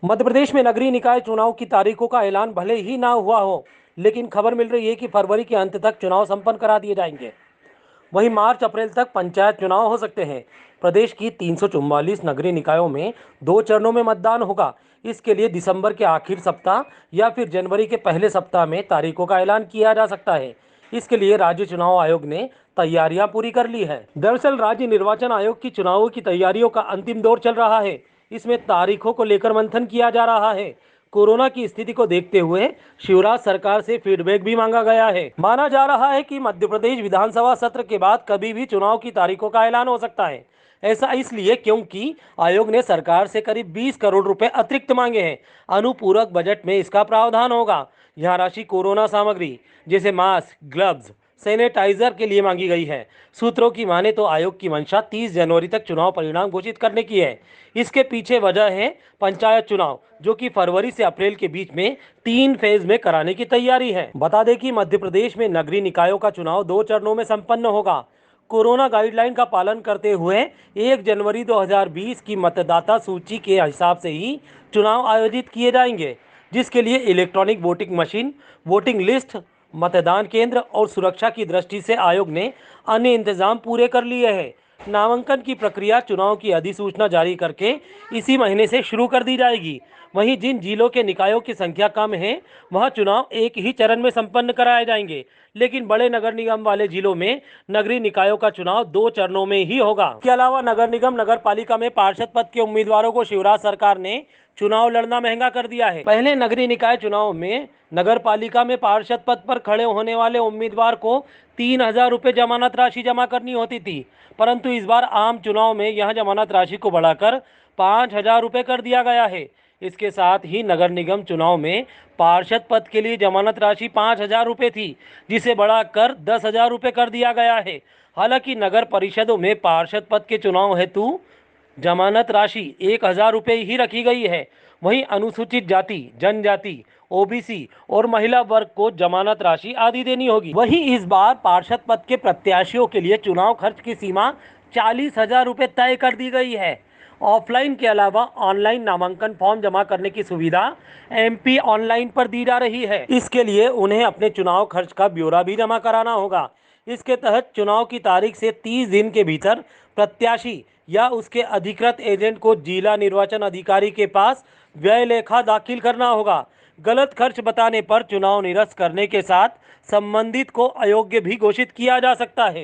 मध्य प्रदेश में नगरीय निकाय चुनाव की तारीखों का ऐलान भले ही ना हुआ हो, लेकिन खबर मिल रही है कि फरवरी के अंत तक चुनाव संपन्न करा दिए जाएंगे। वहीं मार्च अप्रैल तक पंचायत चुनाव हो सकते हैं। प्रदेश की 344 नगरीय निकायों में 2 चरणों में मतदान होगा। इसके लिए दिसंबर के आखिर सप्ताह या फिर जनवरी के पहले सप्ताह में तारीखों का ऐलान किया जा सकता है। इसके लिए राज्य चुनाव आयोग ने तैयारियां पूरी कर ली है। दरअसल राज्य निर्वाचन आयोग की चुनावों की तैयारियों का अंतिम दौर चल रहा है। इसमें तारीखों को लेकर मंथन किया जा रहा है। कोरोना की स्थिति को देखते हुए शिवराज सरकार से फीडबैक भी मांगा गया है। माना जा रहा है कि मध्य प्रदेश विधानसभा सत्र के बाद कभी भी चुनाव की तारीखों का ऐलान हो सकता है। ऐसा इसलिए क्योंकि आयोग ने सरकार से करीब 20 करोड़ रुपए अतिरिक्त मांगे हैं। अनुपूरक बजट में इसका प्रावधान होगा। यह राशि कोरोना सामग्री जैसे मास्क, ग्लव्स, सैनिटाइजर के लिए मांगी गई है। सूत्रों की माने तो आयोग की मंशा 30 जनवरी तक चुनाव परिणाम घोषित करने की है। इसके पीछे वजह है पंचायत चुनाव, जो कि फरवरी से अप्रैल के बीच में 3 फेज में कराने की तैयारी है। बता दें कि मध्य प्रदेश में नगरीय निकायों का चुनाव 2 चरणों में संपन्न होगा। कोरोना गाइडलाइन का पालन करते हुए 1 जनवरी 2020 की मतदाता सूची के हिसाब से ही चुनाव आयोजित किए जाएंगे, जिसके लिए electronic voting machine, voting list, मतदान केंद्र और सुरक्षा की दृष्टि से आयोग ने अन्य इंतजाम पूरे कर लिए हैं। नामांकन की प्रक्रिया चुनाव की अधिसूचना जारी करके इसी महीने से शुरू कर दी जाएगी। वहीं जिन जिलों के निकायों की संख्या कम है, वहां चुनाव एक ही चरण में संपन्न कराए जाएंगे, लेकिन बड़े नगर निगम वाले जिलों में नगरीय निकायों का चुनाव 2 चरणों में ही होगा। इसके अलावा नगर निगम, नगर पालिका में पार्षद पद के उम्मीदवारों को शिवराज सरकार ने चुनाव लड़ना महंगा कर दिया है। पहले नगरीय निकाय चुनाव में नगर पालिका में पार्षद पद पर खड़े होने वाले उम्मीदवार को 3,000 रुपये जमानत राशि जमा करनी होती थी, परंतु इस बार आम चुनाव में यह जमानत राशि को बढ़ाकर 5,000 रुपये कर दिया गया है। इसके साथ ही नगर निगम चुनाव में पार्षद पद के लिए जमानत राशि 5,000 रुपये थी, जिसे बढ़ाकर 10,000 रुपये कर दिया गया है। हालांकि नगर परिषदों में पार्षद पद के चुनाव हेतु जमानत राशि 1,000 रुपये ही रखी गई है। वहीं अनुसूचित जाति, जनजाति, ओबीसी और महिला वर्ग को जमानत राशि आदि देनी होगी। वहीं इस बार पार्षद पद के प्रत्याशियों के लिए चुनाव खर्च की सीमा 40,000 रुपये तय कर दी गई है। ऑफलाइन के अलावा ऑनलाइन नामांकन फॉर्म जमा करने की सुविधा एमपी ऑनलाइन पर दी जा रही है। इसके लिए उन्हें अपने चुनाव खर्च का ब्यौरा भी जमा कराना होगा। इसके तहत चुनाव की तारीख से 30 दिन के भीतर प्रत्याशी या उसके अधिकृत एजेंट को जिला निर्वाचन अधिकारी के पास व्यय लेखा दाखिल करना होगा। गलत खर्च बताने पर चुनाव निरस्त करने के साथ संबंधित को अयोग्य भी घोषित किया जा सकता है।